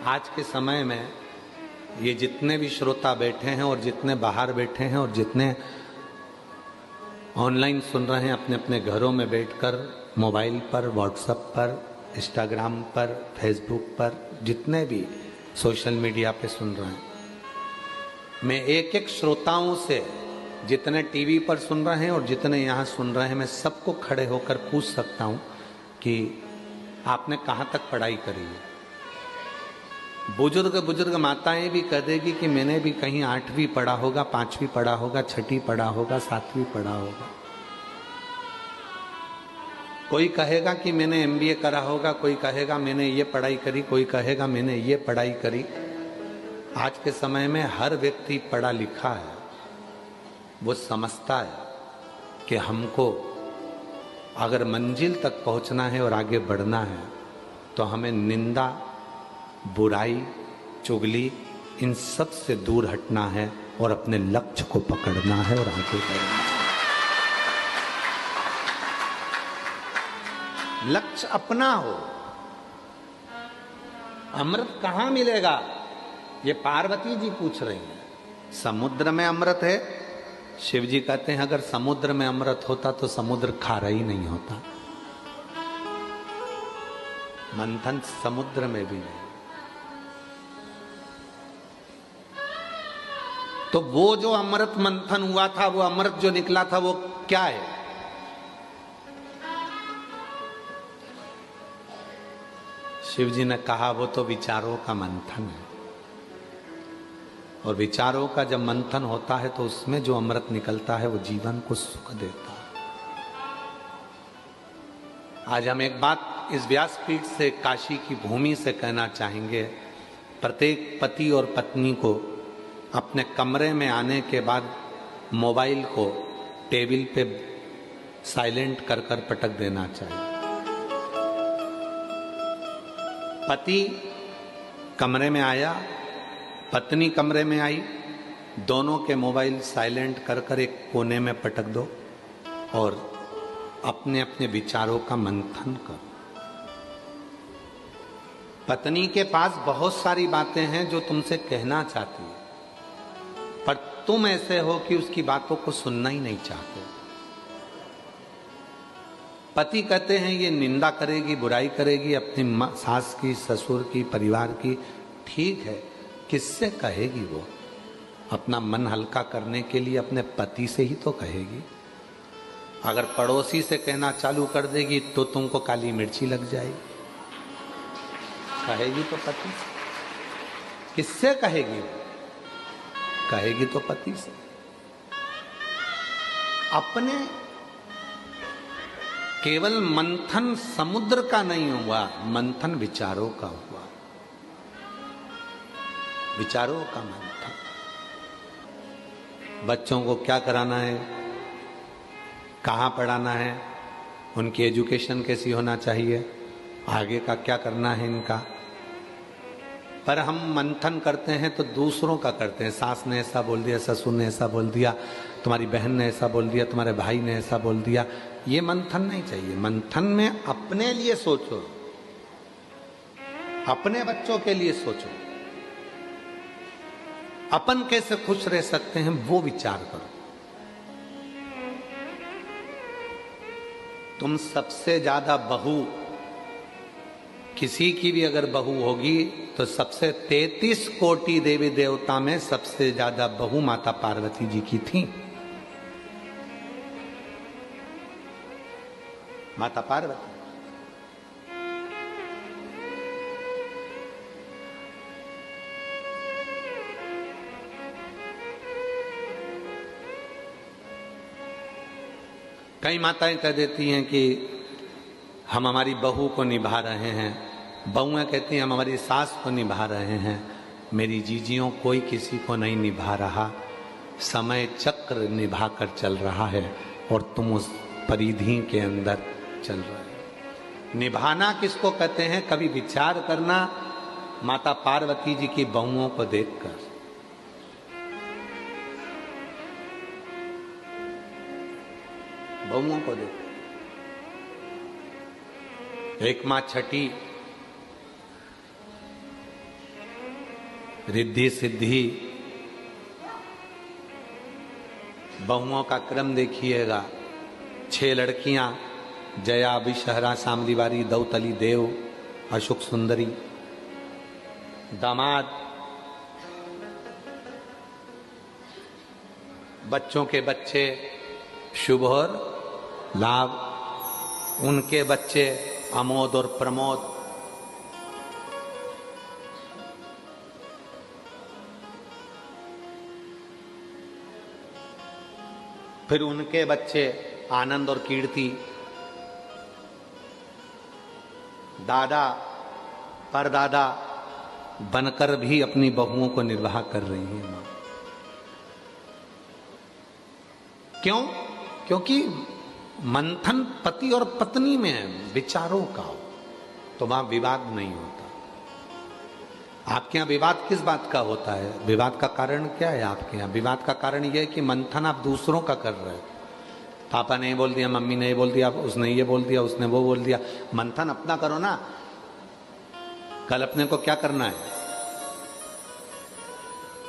आज के समय में ये जितने भी श्रोता बैठे हैं और जितने बाहर बैठे हैं और जितने ऑनलाइन सुन रहे हैं अपने अपने घरों में बैठकर, मोबाइल पर, व्हाट्सएप पर, इंस्टाग्राम पर, फेसबुक पर, जितने भी सोशल मीडिया पे सुन रहे हैं, मैं एक एक श्रोताओं से, जितने टीवी पर सुन रहे हैं और जितने यहाँ सुन रहे हैं, मैं सबको खड़े होकर पूछ सकता हूँ कि आपने कहाँ तक पढ़ाई करी है। बुजुर्ग माताएं भी कह देगी कि मैंने भी कहीं 8वीं पढ़ा होगा, 5वीं पढ़ा होगा, 6ठी पढ़ा होगा, 7वीं पढ़ा होगा। कोई कहेगा कि मैंने MBA करा होगा, कोई कहेगा मैंने ये पढ़ाई करी, कोई कहेगा मैंने ये पढ़ाई करी। आज के समय में हर व्यक्ति पढ़ा लिखा है, वो समझता है कि हमको अगर मंजिल तक पहुंचना है और आगे बढ़ना है तो हमें निंदा, बुराई, चुगली, इन सब से दूर हटना है और अपने लक्ष्य को पकड़ना है और आगे बढ़ना है। लक्ष्य अपना हो। अमृत कहां मिलेगा, ये पार्वती जी पूछ रही हैं। समुद्र में अमृत है। शिव जी कहते हैं अगर समुद्र में अमृत होता तो समुद्र खारा ही नहीं होता। मंथन समुद्र में भी नहीं। तो वो जो अमृत मंथन हुआ था, वो अमृत जो निकला था, वो क्या है? शिव जी ने कहा वो तो विचारों का मंथन है। और विचारों का जब मंथन होता है तो उसमें जो अमृत निकलता है वो जीवन को सुख देता है। आज हम एक बात इस व्यासपीठ से, काशी की भूमि से कहना चाहेंगे। प्रत्येक पति और पत्नी को अपने कमरे में आने के बाद मोबाइल को टेबल पे साइलेंट कर कर पटक देना चाहिए। पति कमरे में आया, पत्नी कमरे में आई, दोनों के मोबाइल साइलेंट कर कर एक कोने में पटक दो और अपने अपने विचारों का मंथन करो। पत्नी के पास बहुत सारी बातें हैं जो तुमसे कहना चाहती है, पर तुम ऐसे हो कि उसकी बातों को सुनना ही नहीं चाहते। पति कहते हैं ये निंदा करेगी, बुराई करेगी अपनी सास की, ससुर की, परिवार की। ठीक है, किससे कहेगी वो? अपना मन हल्का करने के लिए अपने पति से ही तो कहेगी। अगर पड़ोसी से कहना चालू कर देगी तो तुमको काली मिर्ची लग जाएगी। कहेगी तो पति से। किससे कहेगी? कहेगी तो पति से। अपने केवल मंथन समुद्र का नहीं हुआ, मंथन विचारों का हुआ। विचारों का मंथन। बच्चों को क्या कराना है, कहाँ पढ़ाना है, उनकी एजुकेशन कैसी होना चाहिए, आगे का क्या करना है इनका। पर हम मंथन करते हैं तो दूसरों का करते हैं। सास ने ऐसा बोल दिया, ससुर ने ऐसा बोल दिया, तुम्हारी बहन ने ऐसा बोल दिया, तुम्हारे भाई ने ऐसा बोल दिया। ये मंथन नहीं चाहिए। मंथन में अपने लिए सोचो, अपने बच्चों के लिए सोचो, अपन कैसे खुश रह सकते हैं वो विचार करो। तुम सबसे ज्यादा बहू, किसी की भी अगर बहू होगी तो सबसे 33 कोटि देवी देवता में सबसे ज्यादा बहू माता पार्वती जी की थी। माता पार्वती। कई माताएं कह देती हैं कि हम हमारी बहू को निभा रहे हैं, बहुएं कहती हैं हम हमारी सास को निभा रहे हैं। मेरी जीजियों, कोई किसी को नहीं निभा रहा, समय चक्र निभा कर चल रहा है और तुम उस परिधि के अंदर चल रहे हो। निभाना किसको कहते हैं? कभी विचार करना माता पार्वती जी की बहुओं को देखकर। बहुओं को देख, एक माँ छठी रिद्धि सिद्धि बहुओं का क्रम देखिएगा। 6 लड़कियां, जया, विषहरा, शामलीवारी, दौतली, देव, अशोक सुंदरी। दामाद, बच्चों के बच्चे शुभ और लाभ, उनके बच्चे अमोद और प्रमोद। फिर उनके बच्चे आनंद और कीर्ति। दादा परदादा बनकर भी अपनी बहुओं को निर्वाह कर रही है मां। क्यों? क्योंकि मंथन पति और पत्नी में है, विचारों का, तो वहां विवाद नहीं होता। आपके यहां विवाद किस बात का होता है? विवाद का कारण क्या है आपके यहां? विवाद का कारण यह है कि मंथन आप दूसरों का कर रहे हो। पापा ने ये बोल दिया, मम्मी ने ये बोल दिया, उसने ये बोल दिया, उसने वो बोल दिया। मंथन अपना करो ना। कल अपने को क्या करना है,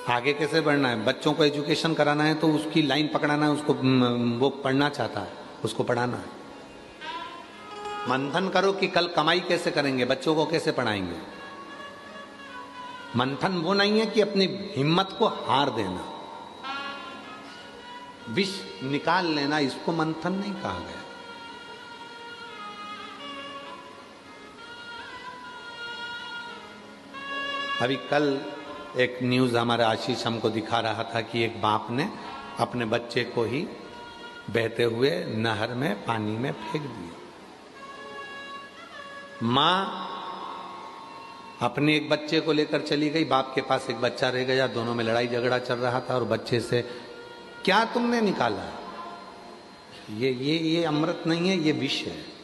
आगे कैसे बढ़ना है, बच्चों को एजुकेशन कराना है तो उसकी लाइन पकड़ाना है, उसको वो पढ़ना चाहता है, उसको पढ़ाना है। मंथन करो कि कल कमाई कैसे करेंगे, बच्चों को कैसे पढ़ाएंगे। मंथन वो नहीं है कि अपनी हिम्मत को हार देना, विष निकाल लेना, इसको मंथन नहीं कहा गया। अभी कल एक न्यूज हमारा आशीष हमको दिखा रहा था कि एक बाप ने अपने बच्चे को ही बहते हुए नहर में पानी में फेंक दिया। मां अपने एक बच्चे को लेकर चली गई, बाप के पास एक बच्चा रह गया, दोनों में लड़ाई झगड़ा चल रहा था और बच्चे से क्या तुमने निकाला, ये अमृत नहीं है, ये विष है।